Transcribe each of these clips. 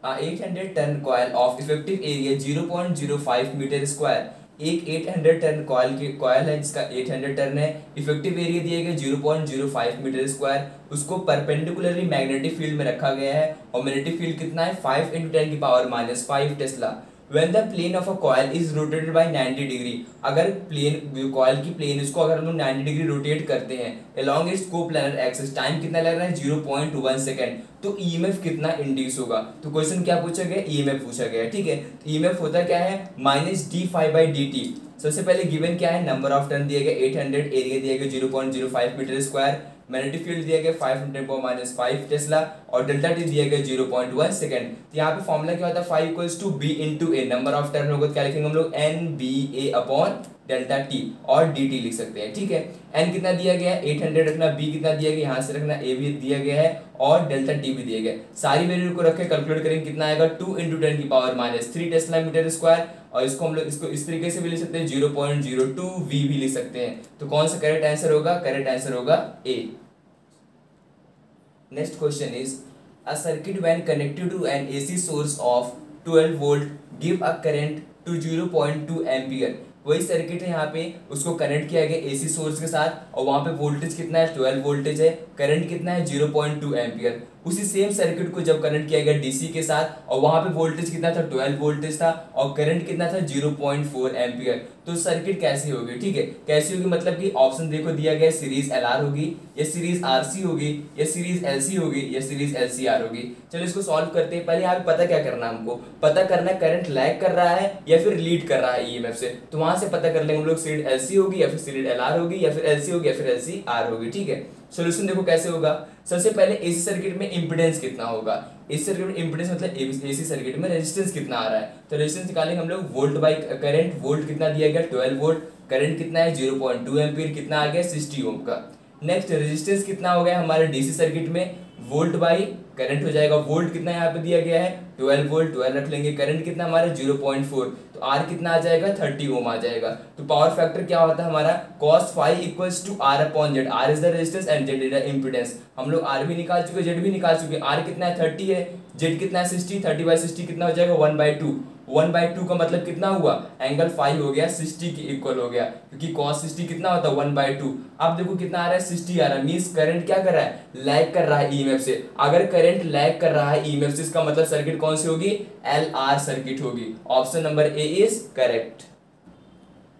800 turn coil of effective area 0.05 metre square. एक 800 turn coil है जिसका 800 टन है, इफेक्टिव एरिया दिया गया 0.05 मीटर स्क्वायर, उसको परपेंडिकुलरली मैग्नेटिक फील्ड में रखा गया है और मैग्नेटिक फील्ड कितना है 5 × 10⁻⁵ Tesla. When the plane of a coil is rotated by 90 degree, अगर प्लेन कॉयल की प्लेन इसको अगर हम लोग 90 डिग्री रोटेट करते हैं along its co-planar axis, time कितना लग रहा है 0.1 सेकेंड, तो ईएमएफ कितना इंड्यूस होगा। तो क्वेश्चन क्या पूछा गया, ईएमएफ पूछा गया। ठीक है, तो ईएमएफ होता क्या है -d∅/dt। सबसे पहले गिवन क्या है, नंबर ऑफ टर्न दिया गया 800, एरिया दिया गया 0.05 मीटर स्क्वायर, मैग्नेटिक फील्ड दिया गया 5 × 10⁻⁵ टेस्ला और डेल्टा टी दिया गया 0.1 सेकेंड। तो यहाँ पे फॉर्मूला क्या होता है, 5 = b × a, number of turn होगा तो क्या लिखेंगे हम लोग NBA/डेल्टा टी और dt लिख सकते हैं। ठीक है, n कितना दिया गया है 800 रखना, b कितना दिया गया यहाँ से रखना, a भी दिया गया है और डेल्टा टी भी दिया गया है। सारी वैल्यू को रख के कैलकुलेट करेंगे कितना आएगा 2 × 10⁻³ टेस्ला मीटर स्क्वायर, और इसको हम लोग इसको इस तरीके से भी लिख सकते हैं 0.02 v भी लिख सकते हैं। तो कौन सा करेक्ट आंसर होगा, करेक्ट आंसर होगा A. Next question is a circuit when connected to an AC source of 12 volt give a current to 0.2 ampere. वही सर्किट है, यहाँ पे उसको कनेक्ट किया गया एसी सोर्स के साथ और वहाँ पे वोल्टेज कितना है 12 वोल्टेज है, करंट कितना है 0.2 एम्पियर। उसी सेम सर्किट को जब कनेक्ट किया गया डीसी के साथ और वहाँ पे वोल्टेज कितना था 12 वोल्टेज था और करंट कितना था 0.4 एम्पियर, तो सर्किट कैसी होगी। ठीक है, कैसी होगी मतलब कि ऑप्शन देखो दिया गया सीरीज एलआर होगी या सीरीज आरसी होगी या सीरीज एलसी होगी या सीरीज एलसीआर होगी। चलो इसको सॉल्व करते हैं। पहले यहाँ पे पता क्या करना है, हमको पता करना है करंट लैग कर रहा है या फिर लीड कर रहा है ईएमएफ से, तो वहां से पता कर लेंगे हम लोग सीरीज एलसी होगी या फिर सीरीज एलआर होगी या फिर एलसी होगी या फिर एलसीआर होगी। ठीक है, सोल्यूशन देखो कैसे होगा। सबसे पहले एसी सर्किट में इंपेडेंस कितना होगा, एसी सर्किट में इंपेडेंस मतलब एसी सर्किट में रेजिस्टेंस कितना आ रहा है, तो रेजिस्टेंस निकालेंगे हम लोग वोल्ट बाय करंट। वोल्ट कितना दिया गया 12 वोल्ट, करंट कितना है 0.2 एम्पीयर, कितना आ गया 60 ओम का। नेक्स्ट रेजिस्टेंस कितना हो गया हमारे डीसी सर्किट में, वोल्ट बाई करंट हो जाएगा। वोल्ट कितना यहाँ पे दिया गया है 12 वोल्ट, 12 रख लेंगे। करंट कितना हमारा 0.4, तो आर कितना आ जाएगा 30 ओम आ जाएगा। तो पावर फैक्टर क्या होता है हमारा cos phi = R/Z। R is the resistance and Z is the impedance. हम लोग आर भी निकाल चुके, जेड भी निकाल चुके। आर कितना है 30 है, जेड कितना है 60, 30/60 कितना हो जाएगा 1/2। 1/2 का मतलब कितना हुआ, एंगल फाई हो गया 60 के इक्वल हो गया, क्योंकि cos 60 कितना होता है 1/2। अब देखो कितना आ रहा है 60 आ रहा है, मींस करंट क्या कर रहा है, लैग कर रहा है ईएमएफ से। अगर करंट लैग कर रहा है ईएमएफ से, इसका मतलब सर्किट कौन सी होगी, एलआर सर्किट होगी। Option number A is correct.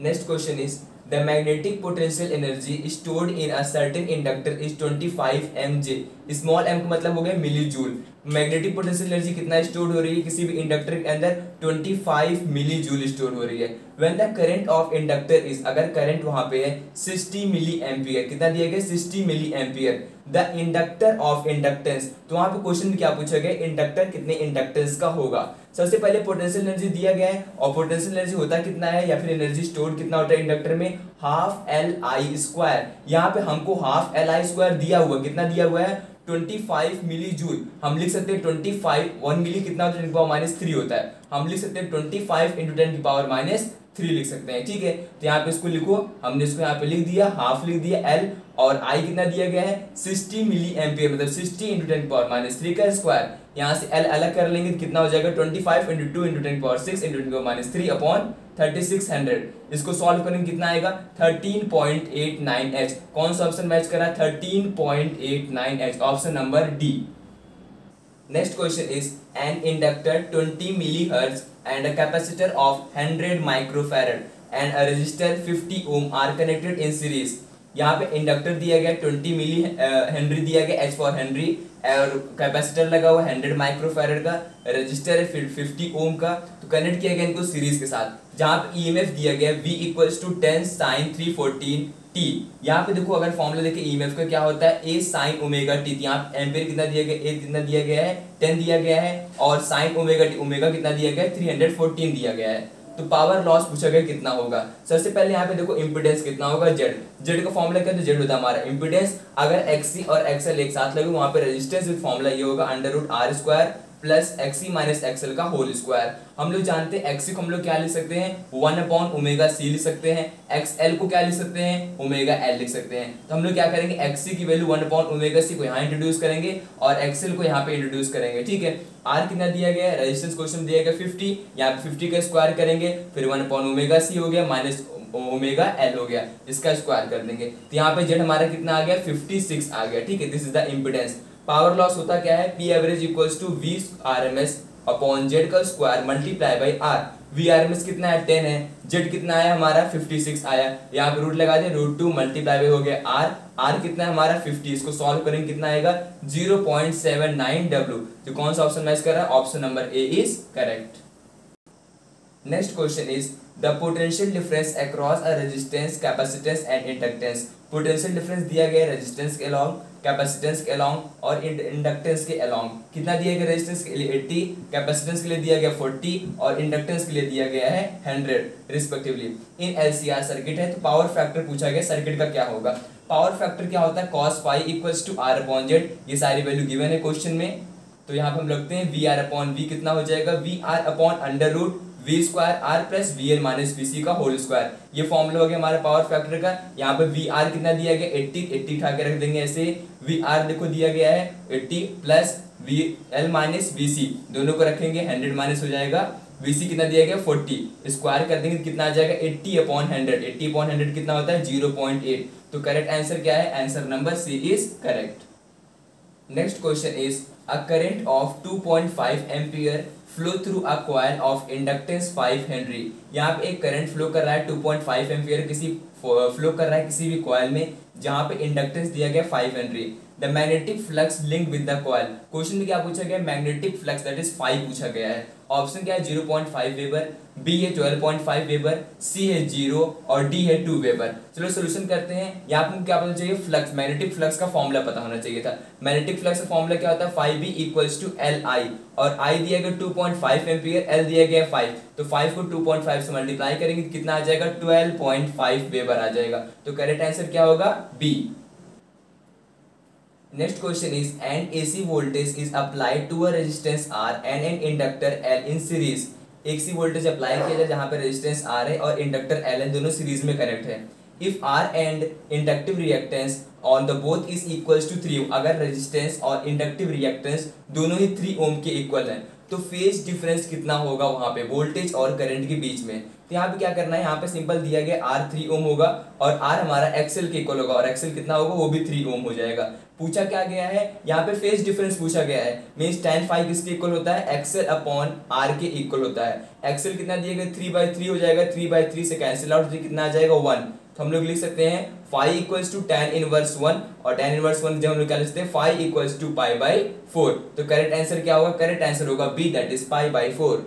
Next question is the magnetic potential energy stored in a certain inductor is 25 mJ। Small m का मतलब हो गया milli joule. Magnetic potential energy कितना स्टोर हो रही है किसी भी इंडक्टर के अंदर, 25 मिली जूल स्टोर हो रही है। When the current of inductor is, अगर करंट वहां पे है 60 मिली एम्पियर, कितना दिया गया 60 milli ampere. The inductor of inductance, तो वहां पे क्वेश्चन क्या पूछा गया, इंडक्टर कितने इंडक्टेंस का होगा। सबसे पहले पोटेंशियल एनर्जी दिया गया है और पोटेंशियल एनर्जी होता कितना है या फिर एनर्जी स्टोर कितना होता है इंडक्टर में, ½ Li²। यहाँ पे हमको ½ Li² दिया हुआ, कितना दिया हुआ है 25 मिली जूल। हम लिख सकते हैं 25, 1 मिली कितना होता है 10⁻³ होता है, हम लिख सकते हैं 25 × 10⁻³ लिख सकते हैं। ठीक है, तो यहाँ पे इसको लिखो, हमने इसको यहाँ पे लिख दिया, हाफ लिख दिया L, और I कितना दिया गया है 60 मिली एम्पियर, मतलब 60 × 10⁻³ का स्क्वायर। यहाँ से L अलग कर लेंगे तो कितना हो जाएगा 25 × 2 × 10⁻6 × 10⁻³ 3600। इसको सॉल्व करेंगे कितना आएगा 13.89H। कौन सा ऑप्शन मैच कर रहा है 13.89H, option number D. Next question is an inductor 20 milli hertz and a capacitor of 100 microfarad and a resistor 50 ohm are connected in series। यहाँ पे इंडक्टर दिया गया 20 मिली हेनरी दिया गया, H फॉर हेनरी, और कैपेसिटर लगा हुआ 100 microfarad का, रजिस्टर है 50 ओम का, तो कनेक्ट किया गया इनको सीरीज के साथ। जहाँ पे ईएमएफ दिया गया V = 10 sin 314t। यहाँ पे देखो अगर फॉर्मूला देखे ईएमएफ का क्या होता है A sin ω t। यहाँ एम्पियर कितना दिया गया, A कितना दिया गया है 10 दिया गया है, और sin ω t ओमेगा कितना दिया गया है 314 दिया गया है। तो पावर लॉस पूछा गया कितना होगा। सबसे पहले यहाँ पे देखो इंपीडेंस कितना होगा, जेड का फॉर्मूला क्या है, जेड होता है हमारा इंपीडेंस। अगर एक्सी और एक्सएल एक साथ लगे वहां पे रेजिस्टेंस विद फॉर्मूला ये होगा √R² plus XC minus XL का होल स्क्वायर। हम लोग जानते हैं एक्सी को हम लोग क्या लिख सकते हैं 1/ओमेगा c लिख सकते हैं, एक्सएल को क्या लिख सकते हैं ओमेगा एल लिख सकते हैं। तो हम लोग क्या करेंगे एक्सी की वैल्यू 1/ओमेगा c को यहाँ इंट्रोड्यूस करेंगे और एक्सएल को यहाँ पे इंट्रोड्यूस करेंगे, ठीक है। आर कितना दिया गया है, रेजिस्टेंस क्वेश्चन दिया गया 50, यहाँ पे 50 का स्क्वायर करेंगे, फिर 1/ओमेगा c हो गया माइनस ओमेगा एल हो गया, इसका स्क्वायर कर देंगे। तो यहाँ पे जेड हमारा कितना आ गया 56 आ गया, ठीक है। This is the impedance. Power loss होता क्या है, P average equals to V R M S upon Z का square multiply by R. V R M S कितना है 10 है, जेड कितना आया हमारा 56 आया, यहाँ पे रूट लगा दिया, √2 मल्टीप्लाई बाई हो गया आर। आर कितना है हमारा 50, इसको सॉल्व करेंगे कितना आएगा 0.79W। तो कौन सा ऑप्शन मैच कर रहा है, option number A is correct. Next question is the potential difference across a resistance, capacitance and inductance. Potential difference दिया गया है रेजिस्टेंस के अलोंग, कैपेसिटेंस के अलोंग और इंडक्टेंस के अलोंग। कितना दिया गया रेजिस्टेंस के लिए 80, कैपेसिटेंस के लिए दिया गया 40 और इंडक्टेंस के लिए दिया गया है 100 रिस्पेक्टिवली। इन एलसीआर सर्किट है, तो पावर फैक्टर पूछा गया सर्किट का क्या होगा। पावर फैक्टर क्या होता है cos phi equals to R upon Z, ये सारी वैल्यू गिवन है क्वेश्चन में। तो यहाँ पे हम लगते हैं वी आर अपॉन वी कितना हो जाएगा, V R upon under root V square R plus V L minus V C का होल स्क्वायर। ये फॉर्मूला हो गया हमारे पावर फैक्टर का। यहाँ पे वी आर कितना दिया गया 80 उठा के रख देंगे ऐसे, वी आर देखो दिया गया है 80 plus V L minus V C, दोनों को रखेंगे 100 माइनस हो जाएगा, वी सी कितना दिया गया 40, स्क्वायर कर देंगे कितना आ जाएगा 80/100, 80/100 कितना होता है 0.8। तो करेक्ट आंसर क्या है, answer number C is correct. Next question is a current of 2.5 ampere flow through a coil of inductance 5 henry. यहाँ पे एक करंट फ्लो कर रहा है 2.5 एम्पियर किसी फ्लो कर रहा है किसी भी कॉइल में जहाँ पे इंडक्टेंस दिया गया 5 Henry. The magnetic flux link with the coil. Question में क्या पूछा गया, मैग्नेटिक फ्लक्स दैट इज 5 पूछा गया है। ऑप्शन क्या है 0.5 वेबर, बी है 12.5 वेबर, सी है 0 और डी है 2 वेबर। चलो सोल्यूशन करते हैं। यहाँ पे क्या पता चाहिए, फ्लक्स, मैग्नेटिक फ्लक्स का फॉर्मूला पता होना चाहिए था। मैग्नेटिक फ्लक्स का फॉर्मूला क्या होता है 5B इक्वल्स टू LI, और I दिया गया 2.5 एम्पियर, L दिया गया 5, तो 5 को 2.5 से मल्टीप्लाई करेंगे कितना आ जाएगा 12.5 वेबर आ जाएगा। तो करेक्ट आंसर क्या होगा B. Next question is an AC voltage is applied to a resistance R and an inductor L in series। AC voltage apply किया जाए जहाँ पे रेजिस्टेंस R है और इंडक्टर L है, दोनों सीरीज में कनेक्ट है। If R and inductive reactance on the both is equals to 3 ohm, अगर रेजिस्टेंस और इंडक्टिव रिएक्टेंस दोनों ही 3 ओम के इक्वल है तो फेज डिफरेंस कितना होगा वहाँ पे वोल्टेज और करंट के बीच में। तो यहाँ पे क्या करना है, यहाँ पे सिंपल दिया गया R 3 ओम होगा और R हमारा एक्सएल के इक्वल होगा और एक्सएल कितना होगा वो भी 3 ओम हो जाएगा। पूछा क्या गया है, यहाँ पे फेज डिफरेंस पूछा गया है, मींस tan फाई किसके इक्वल होता है एक्सएल अपॉन R के इक्वल होता है। एक्सएल कितना दिया गया 3/3 हो जाएगा, 3/3 से कैंसिल आउट कितना आ जाएगा 1। तो हम लोग लिख सकते हैं phi equals to tan inverse 1 और tan इनवर्स 1 जब हम लोग क्या लिख सकते हैं फाई इक्वल्स टू π/4। तो करेक्ट आंसर क्या होगा, करेक्ट आंसर होगा B that is π/4।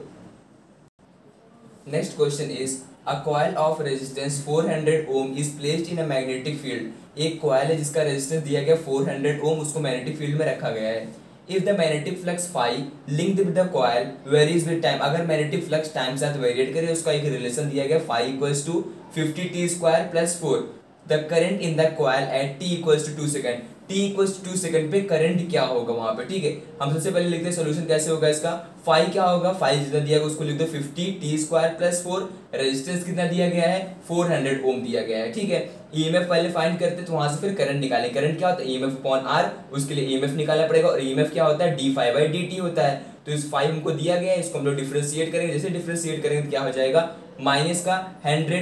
Next question is a coil of resistance 400 ohm is placed in a magnetic field. एक कॉइल है जिसका रेजिस्टेंस दिया गया 400 ओम, उसको मैग्नेटिक फील्ड में रखा गया है। If the magnetic flux phi linked with the coil varies with time, अगर मैग्नेटिक फ्लक्स टाइम के साथ वेरिएट करे उसका एक रिलेशन दिया गया phi equals to 50t² + 4। The current in the coil at t equals to 2 second, t equals to 2 second पे current क्या होगा वहां पे, ठीक है। हम सबसे पहले लिखते हैं सोल्यूशन कैसे होगा इसका, फाई क्या होगा, फाई जितना दिया गया उसको लिख दो 50t² + 4, रेजिस्टेंस कितना दिया गया है 400 ओम दिया गया है, ठीक है। ईएमएफ पहले फाइंड करते तो वहां से फिर करंट निकालें, करंट क्या होता है ईएमएफ अपॉन आर, उसके लिए ईएमएफ निकालना पड़ेगा और ईएमएफ क्या होता है d∅dt होता है। तो इस फाई हमको दिया गया है, इसको हम लोग डिफरेंशिएट करेंगे, जैसे डिफरेंशिएट करेंगे तो क्या हो जाएगा माइनस का 100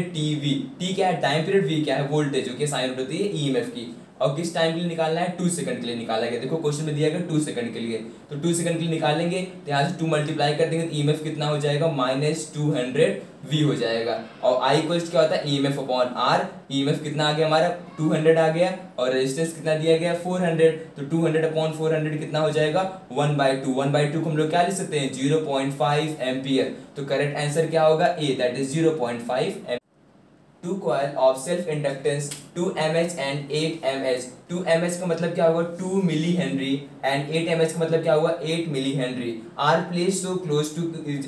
t क्या है टाइम पीरियड, v क्या है वोल्टेज, जो कि साइन रूट होती है ईएमएफ की, और किस टाइम के लिए निकालना है 2 सेकंड के लिए निकाला गया। देखो क्वेश्चन में दिया गया 2 सेकंड के लिए, तो 2 सेकंड के लिए निकालेंगे तो यहाँ से 2 मल्टीप्लाई कर देंगे तो ईएमएफ कितना हो जाएगा -200v हो जाएगा। और आई इक्वल्स क्या होता है ईएमएफ अपॉन आर, ईएमएफ कितना आ गया हमारा 200 आ गया और रेजिस्टेंस कितना दिया गया 400, तो 200 अपॉन 400 कितना हो जाएगा 1/2, 1/2 को हम लोग क्या लिख सकते हैं 0.5 एम्पियर। तो करेक्ट आंसर क्या होगा A that is 0.5 ampere. Two coil of self inductance 2 mH and 8 mH। 2 mH का मतलब क्या होगा 2 मिली हेनरी एंड 8 mH का मतलब क्या होगा 8 milli henry. Are placed so close to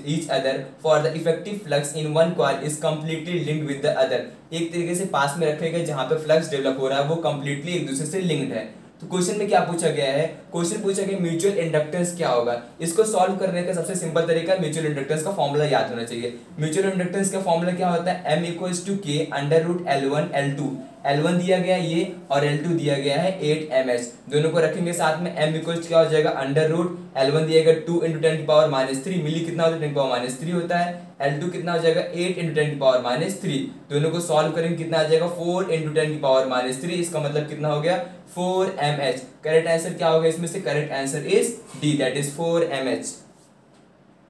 each other for the effective flux in one coil is completely linked with the other. एक तरीके से पास में रखे गए जहां पे फ्लक्स डेवलप हो रहा है वो कंप्लीटली एक दूसरे से लिंक्ड है। तो क्वेश्चन में क्या पूछा गया है, क्वेश्चन पूछा गया म्यूचुअल इंडक्टेंस क्या होगा। इसको सॉल्व करने का सबसे सिंपल तरीका म्यूचुअल इंडक्टेंस का फॉर्मूला याद होना चाहिए। म्यूचुअल इंडक्टेंस का फॉर्मूला क्या होता है, m equals to k under root L1 L2, L1 दिया गया है ये और L2 दिया गया है 8 ms, दोनों को रखेंगे साथ में। m इक्वल्स क्या हो जाएगा, अंडर रूट L1 दिया गया 2 इंटू 10 की पावर -3, मिली कितना होता है 10 की पावर -3 होता है। L2 कितना हो जाएगा 8 इंटू 10 की पावर -3, दोनों को सॉल्व करेंगे कितना आ जाएगा 4 इंटू 10 की पावर -3, इसका मतलब कितना हो गया 4 mH। करेक्ट आंसर क्या होगा इसमें से, correct answer is D, that is 4 mH।